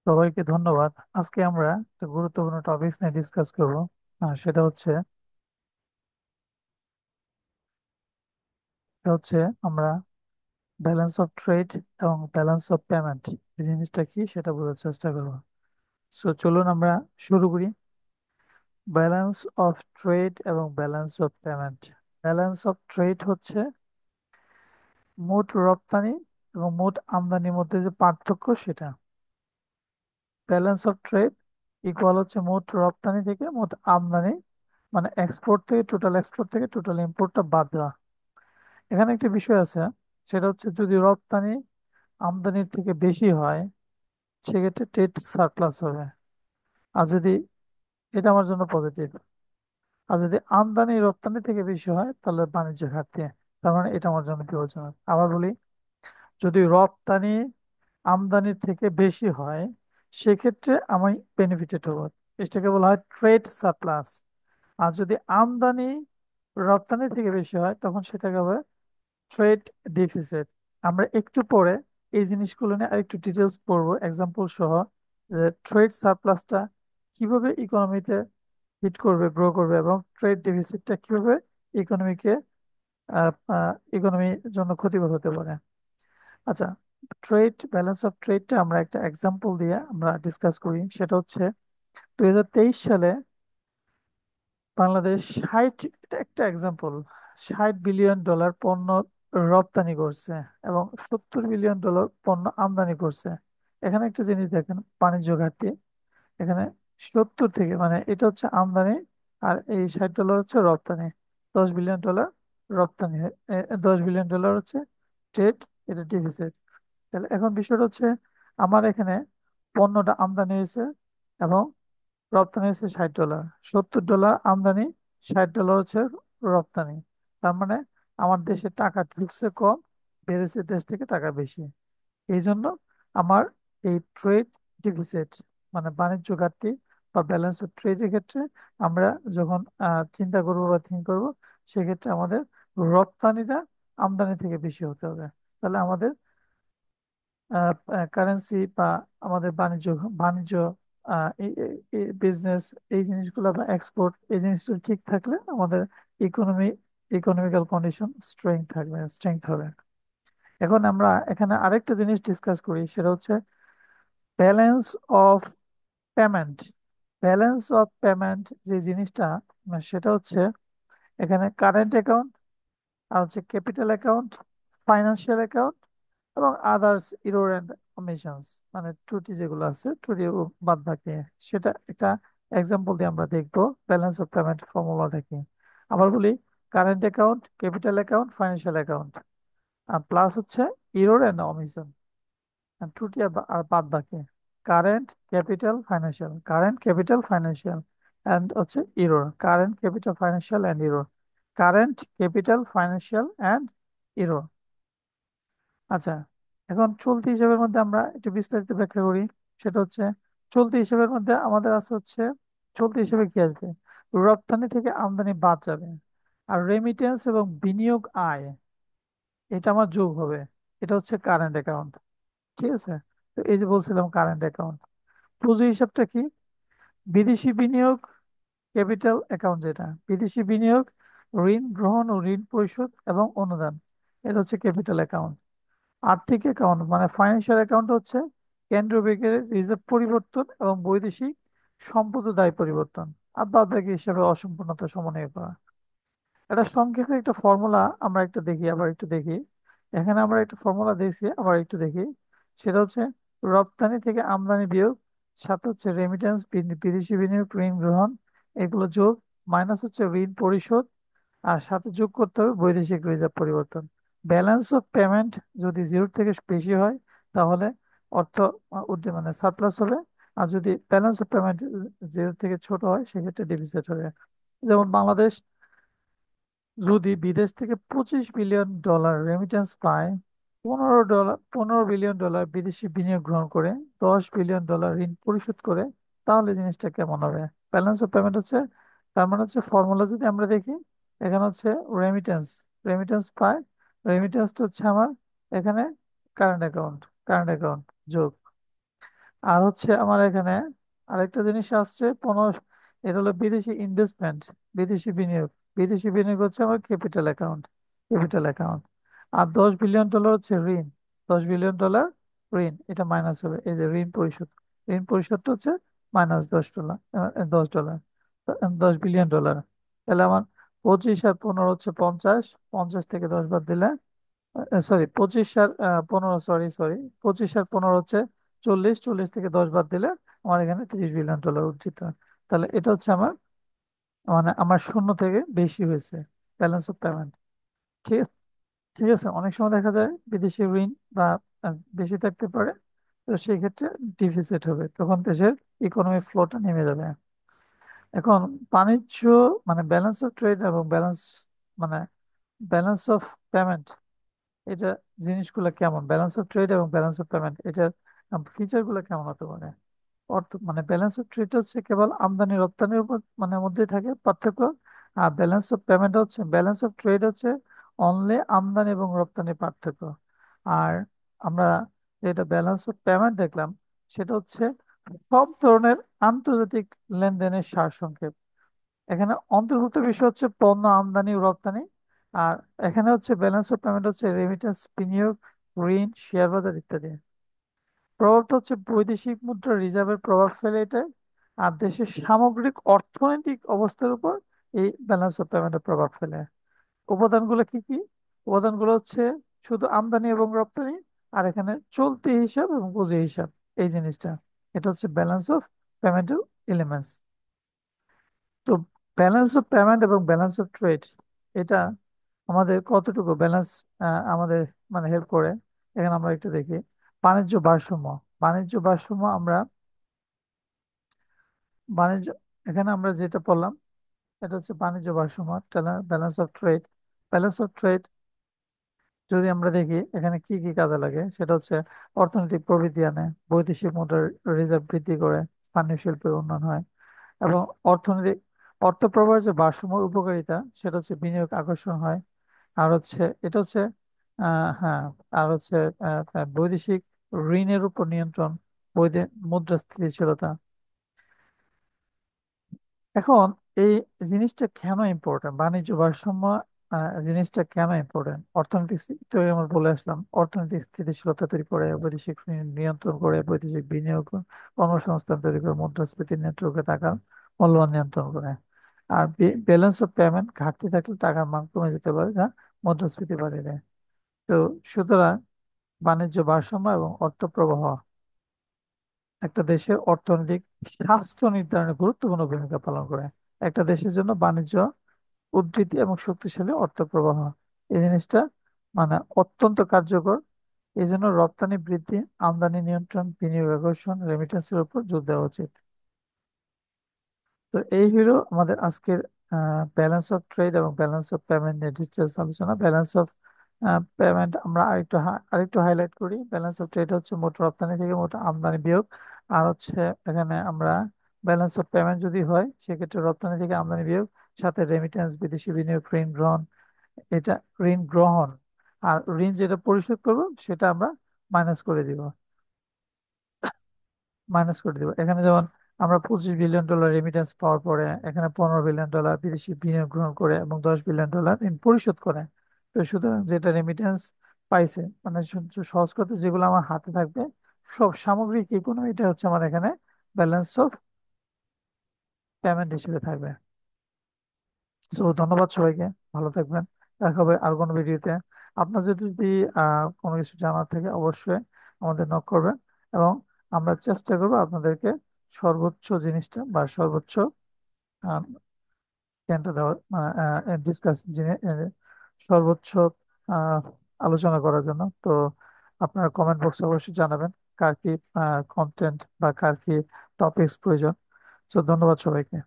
সবাইকে ধন্যবাদ। আজকে আমরা একটা গুরুত্বপূর্ণ টপিকস নিয়ে ডিসকাস করব। সেটা হচ্ছে আমরা ব্যালেন্স অফ ট্রেড এবং ব্যালেন্স অফ পেমেন্ট এই জিনিসটা কি সেটা বোঝার চেষ্টা করব। সো চলুন আমরা শুরু করি। ব্যালেন্স অফ ট্রেড এবং balance of payment. Balance of trade হচ্ছে মোট রপ্তানি এবং মোট আমদানির মধ্যে যে পার্থক্য সেটা। ব্যালেন্স অফ ট্রেড ইকুয়াল হচ্ছে মোট রপ্তানি থেকে মোট আমদানি, মানে এক্সপোর্ট থেকে টোটাল ইম্পোর্টটা বাদ দেওয়া। এখানে একটা বিষয় আছে, সেটা হচ্ছে যদি রপ্তানি আমদানির থেকে বেশি হয় সেক্ষেত্রে ট্রেড সারপ্লাস হবে। আর যদি, এটা আমার জন্য পজিটিভ। আর যদি আমদানি রপ্তানি থেকে বেশি হয় তাহলে বাণিজ্য ঘাটতি। তার মানে এটা আমার জন্য বিপজ্জনক। আবার বলি, যদি রপ্তানি আমদানির থেকে বেশি হয় সেক্ষেত্রে আমি বেনিফিটেড হব, এটাকে বলা হয় ট্রেড সারপ্লাস। আর যদি আমদানি রপ্তানি থেকে বেশি হয় তখন সেটাকে হবে ট্রেড ডিফিসিট। আমরা একটু পরে এই জিনিসগুলো নিয়ে আরেকটু ডিটেলস পড়বো এক্সাম্পল সহ, যে ট্রেড সারপ্লাসটা কিভাবে ইকোনমিতে হিট করবে, গ্রো করবে, এবং ট্রেড ডিফিসিটটা কিভাবে ইকোনমিকে ইকোনমির জন্য ক্ষতিকর হতে পারে। আচ্ছা, ব্যালেন্স অফ ট্রেডটা আমরা একটা এক্সাম্পল দিয়ে আমরা ডিসকাস করি। সেটা হচ্ছে 2023 সালে বাংলাদেশ এটা একটা এক্সাম্পল, $60 বিলিয়ন পণ্য রপ্তানি করছে এবং $70 বিলিয়ন পণ্য আমদানি করছে। এখানে একটা জিনিস দেখেন, বাণিজ্য ঘাটতি। এখানে 70 থেকে, মানে এটা হচ্ছে আমদানি, আর এই $60 হচ্ছে রপ্তানি। $10 বিলিয়ন রপ্তানি, 10 বিলিয়ন ডলার হচ্ছে ট্রেড, এটা ডিফিসিট। তাহলে এখন বিষয়টা হচ্ছে, আমার এখানে পণ্যটা আমদানি হয়েছে এবং রপ্তানি হচ্ছে $60। $70 আমদানি, $60 হচ্ছে রপ্তানি। তার মানে আমার দেশে টাকা ঢুকছে কম, বেরোচ্ছে দেশ থেকে টাকা বেশি। এই জন্য আমার এই ট্রেড ডিফিসিট, মানে বাণিজ্য ঘাটতি বা ব্যালেন্স অফ ট্রেডের ক্ষেত্রে আমরা যখন চিন্তা করবো বা থিঙ্ক করবো, সেক্ষেত্রে আমাদের রপ্তানিটা আমদানি থেকে বেশি হতে হবে। তাহলে আমাদের কারেন্সি বা আমাদের বাণিজ্য বাণিজ্য বিজনেস, এই জিনিসগুলো বা এক্সপোর্ট, এই জিনিসগুলো ঠিক থাকলে আমাদের ইকোনমি ইকোনমিক্যাল কন্ডিশন স্ট্রেংথ হবে। এখন আমরা এখানে আরেকটা জিনিস ডিসকাস করি, সেটা হচ্ছে balance of payment. Balance of payment যে জিনিসটা, সেটা হচ্ছে এখানে কারেন্ট অ্যাকাউন্ট, আর হচ্ছে ক্যাপিটাল অ্যাকাউন্ট, ফাইন্যান্সিয়াল অ্যাকাউন্ট এবং আদার্স ইরোর অ্যান্ড অমিশনস, মানে ত্রুটি যেগুলো আছে, ত্রুটি ও বাদ বাকি, সেটা একটা এক্সাম্পল দিয়ে আমরা দেখবো ব্যালেন্স অফ পেমেন্ট ফর্মুলাটা কি। আবার বলি, current account, capital account, financial account, আর প্লাস হচ্ছে ইরোর অ্যান্ড অমিশন, ত্রুটি আর বাদ বাকি। কারেন্ট ক্যাপিটাল ফাইন্যান্সিয়াল অ্যান্ড হচ্ছে error, current capital financial and error, current capital financial and error. আচ্ছা, এখন চলতি হিসাবের মধ্যে আমরা একটু বিস্তারিত ব্যাখ্যা করি। সেটা হচ্ছে, চলতি হিসাবের মধ্যে আমাদের আছে হচ্ছে, চলতি হিসাবে কি আসবে? রপ্তানি থেকে আমদানি বাদ যাবে, আর রেমিটেন্স এবং বিনিয়োগ আয়, এটা আমার যোগ হবে। এটা হচ্ছে কারেন্ট অ্যাকাউন্ট। ঠিক আছে? তো এই যে বলছিলাম কারেন্ট অ্যাকাউন্ট, পুঁজি হিসাবটা কি? বিদেশি বিনিয়োগ, ক্যাপিটাল অ্যাকাউন্ট, যেটা বিদেশি বিনিয়োগ, ঋণ গ্রহণ ও ঋণ পরিশোধ এবং অনুদান, এটা হচ্ছে ক্যাপিটাল অ্যাকাউন্ট। আর্থিক অ্যাকাউন্ট মানে ফাইন্যান্সিয়াল অ্যাকাউন্ট হচ্ছে কেন্দ্রীয় ব্যাংকের রিজার্ভ পরিবর্তন এবং বৈদেশিক সম্পদ ও দায় পরিবর্তন, আর বাদ বাকি হিসাবে অসম্পূর্ণতা সমন্বয় করা। এটা সংক্ষেপে একটা ফর্মুলা আমরা একটা দেখি, আবার একটু দেখি। এখানে আমরা একটা ফর্মুলা দেখছি, আবার একটু দেখি। সেটা হচ্ছে রপ্তানি থেকে আমদানি বিয়োগ, সাথে হচ্ছে রেমিটেন্স, বিদেশি বিনিয়োগ, ঋণ গ্রহণ, এগুলো যোগ, মাইনাস হচ্ছে ঋণ পরিশোধ, আর সাথে যোগ করতে হবে বৈদেশিক রিজার্ভ পরিবর্তন। ব্যালেন্স অফ পেমেন্ট যদি 0 থেকে বেশি হয় তাহলে অর্থ মানে সারপ্লাস হবে। আর যদি ব্যালেন্স অফ পেমেন্ট 0 থেকে ছোট হয় সেক্ষেত্রে ডিফিসিট হবে। যেমন বাংলাদেশ যদি বিদেশ থেকে $25 বিলিয়ন রেমিটেন্স পায়, 15 বিলিয়ন ডলার বিদেশি বিনিয়োগ গ্রহণ করে, $10 বিলিয়ন ঋণ পরিশোধ করে, তাহলে জিনিসটা কেমন হবে? ব্যালেন্স অফ পেমেন্ট হচ্ছে, তার মানে হচ্ছে ফর্মুলা যদি আমরা দেখি, এখানে হচ্ছে রেমিটেন্স, রেমিটেন্স পায়, রেমিটেন্সটা হচ্ছে আমার এখানে কারেন্ট অ্যাকাউন্ট, কারেন্ট অ্যাকাউন্ট যোগ আর হচ্ছে আমার এখানে আরেকটা জিনিস আসছে 15, এটা হলো বিদেশি ইনভেস্টমেন্ট, বিদেশি বিনিয়োগ। বিদেশি বিনিয়োগ হচ্ছে আমার ক্যাপিটাল অ্যাকাউন্ট, ক্যাপিটাল অ্যাকাউন্ট। আর $10 বিলিয়ন হচ্ছে ঋণ, $10 বিলিয়ন ঋণ, এটা মাইনাস হবে। এই যে ঋণ পরিশোধ, ঋণ পরিশোধটা হচ্ছে -$10, $10, $10 বিলিয়ন। তাহলে আমার 25 আর 15 হচ্ছে 50, 50 থেকে 10 বাদ দিলে, সরি 25 আর 15, সরি 25 আর 15 হচ্ছে 40, 40 থেকে 10 বাদ দিলে আমার এখানে $30 বিলিয়ন অর্জিত হয়। তাহলে এটা হচ্ছে আমার, মানে আমার শূন্য থেকে বেশি হয়েছে ব্যালেন্স অফ পেমেন্ট। ঠিক আছে, ঠিক আছে। অনেক সময় দেখা যায় বিদেশি ঋণ বা বেশি থাকতে পারে, তো সেই ক্ষেত্রে ডিফিসিট হবে, তখন দেশের ইকোনমি ফ্লোটা নেমে যাবে। এখন বাণিজ্য, মানে ব্যালেন্স অফ ট্রেড এবং মানে ব্যালেন্স অফ পেমেন্ট, এটা জিনিসগুলো কেমন, ব্যালেন্স অফ ট্রেড এবং ব্যালেন্স অফ পেমেন্ট, এটার ফিচার গুলো কেমন হতে পারে? মানে ব্যালেন্স অফ ট্রেড হচ্ছে কেবল আমদানি রপ্তানির উপর মানে মধ্যে থাকে পার্থক্য। আর ব্যালেন্স অফ পেমেন্ট হচ্ছে, ব্যালেন্স অফ ট্রেড হচ্ছে অনলি আমদানি এবং রপ্তানির পার্থক্য। আর আমরা যেটা ব্যালেন্স অফ পেমেন্ট দেখলাম, সেটা হচ্ছে সব ধরনের আন্তর্জাতিক লেনদেনের সারসংক্ষেপ। এখানে অন্তর্ভুক্ত বিষয় হচ্ছে পণ্য আমদানি ও রপ্তানি। আর এখানে হচ্ছে ব্যালেন্স অফ পেমেন্ট হচ্ছে রেমিটেন্স, বিনিয়োগ, ঋণ, শেয়ার বাজার ইত্যাদি। প্রভাবটা হচ্ছে বৈদেশিক মুদ্রা রিজার্ভের প্রভাব ফেলে এটা। আর দেশের সামগ্রিক অর্থনৈতিক অবস্থার উপর এই ব্যালেন্স অফ পেমেন্টের প্রভাব ফেলে। উপাদানগুলো কি কি? উপাদানগুলো হচ্ছে শুধু আমদানি এবং রপ্তানি, আর এখানে চলতি হিসাব এবং পুঁজি হিসাব, এই জিনিসটা, এটা হচ্ছে ব্যালেন্স অফ পেমেন্টের এলিমেন্টস। তো ব্যালেন্স অফ পেমেন্ট এবং ব্যালেন্স অফ ট্রেড, এটা আমাদের কতটুকু ব্যালেন্স আমাদের মানে হেল্প করে, এখানে আমরা একটু দেখি। বাণিজ্য ভারসাম্য, বাণিজ্য ভারসাম্য আমরা বাণিজ্য, এখানে আমরা যেটা পড়লাম এটা হচ্ছে বাণিজ্য ভারসাম্য, balance of trade. Balance of trade যদি আমরা দেখি এখানে কি কি কাজে লাগে, সেটা হচ্ছে অর্থনৈতিক প্রবৃদ্ধি আনে, বৈদেশিক মুদ্রার রিজার্ভ বৃদ্ধি করে, স্থানীয় শিল্পের উন্নয়ন হয়, এবং অর্থনৈতিক অর্থ প্রবাহের যে ভারসাম্যের উপকারিতা, সেটা হচ্ছে বিনিয়োগ আকর্ষণ হয়। আর হচ্ছে এটা হচ্ছে হ্যাঁ, আর হচ্ছে বৈদেশিক ঋণের উপর নিয়ন্ত্রণ, মুদ্রা স্থিতিশীলতা। এখন এই জিনিসটা কেন ইম্পর্টেন্ট, বাণিজ্য ভারসাম্য জিনিসটা কেন ইম্পর্টেন্ট? তো আমরা বলে আসলাম, অর্থনৈতিক স্থিতিশীলতা তৈরি করে, বৈদেশিক ঋণ নিয়ন্ত্রণ করে, বৈদেশিক বিনিয়োগ, কর্মসংস্থান তৈরি করে, মুদ্রাস্ফীতি নিয়ন্ত্রণ করে, টাকার মূল্যমান নিয়ন্ত্রণ করে। আর ব্যালেন্স অফ পেমেন্ট ঘাটতি থাকলে টাকার মান কমে যেতে পারে, যা মুদ্রাস্ফীতি বাড়িয়ে দেয়। তো সুতরাং বাণিজ্য ভারসাম্য এবং অর্থ প্রবাহ একটা দেশের অর্থনৈতিক স্বাস্থ্য নির্ধারণে গুরুত্বপূর্ণ ভূমিকা পালন করে। একটা দেশের জন্য বাণিজ্য উদ্ধৃতি এবং শক্তিশালী অর্থ প্রবাহ, এই জিনিসটা মানে অত্যন্ত কার্যকর। এই জন্য রপ্তানি বৃদ্ধি, আমদানি নিয়ন্ত্রণ, বিনিয়োগ আকর্ষণ, রেমিটেন্সের উপর জোর দেওয়া উচিত। তো এই হলো আমাদের আজকের ব্যালেন্স অফ ট্রেড এবং ব্যালেন্স অফ পেমেন্ট নিয়ে ডিটেলস আলোচনা। ব্যালেন্স অফ পেমেন্ট আমরা আরেকটু হাইলাইট করি। ব্যালেন্স অফ ট্রেড হচ্ছে মোট রপ্তানি থেকে মোট আমদানি বিয়োগ। আর হচ্ছে এখানে আমরা ব্যালেন্স অফ পেমেন্ট যদি হয়, সেক্ষেত্রে রপ্তানি থেকে আমদানি বিয়োগ, সাথে রেমিটেন্স, বিদেশি বিনিয়োগ, ঋণ গ্রহণ, এটা ঋণ গ্রহণ, আর ঋণ যেটা পরিশোধ করবো সেটা আমরা মাইনাস করে দিব, এখানে যেমন আমরা $25 বিলিয়ন রেমিটেন্স পাওয়ার পরে এখানে $15 বিলিয়ন বিদেশি বিনিয়োগ গ্রহণ করে এবং $10 বিলিয়ন ঋণ পরিশোধ করে। তো সুতরাং যেটা রেমিটেন্স পাইছে, মানে সহজ কথা, যেগুলো আমার হাতে থাকবে, সব সামগ্রিক ইকোনমিটা হচ্ছে আমার এখানে ব্যালেন্স অফ পেমেন্ট হিসেবে থাকবে। তো ধন্যবাদ সবাইকে, ভালো থাকবেন। দেখা হবে আর কোনো ভিডিওতে। আপনার যদি কোনো কিছু জানার থাকে অবশ্যই আমাদের নক করবেন, এবং আমরা চেষ্টা করবো আপনাদেরকে সর্বোচ্চ জিনিসটা বা সর্বোচ্চ আহ, জ্ঞানটা দেওয়ার, ডিসকাস সর্বোচ্চ আহ, আলোচনা করার জন্য। তো আপনারা কমেন্ট বক্সে অবশ্যই জানাবেন কার কি কন্টেন্ট বা কার কি টপিকস প্রয়োজন। তো ধন্যবাদ সবাইকে।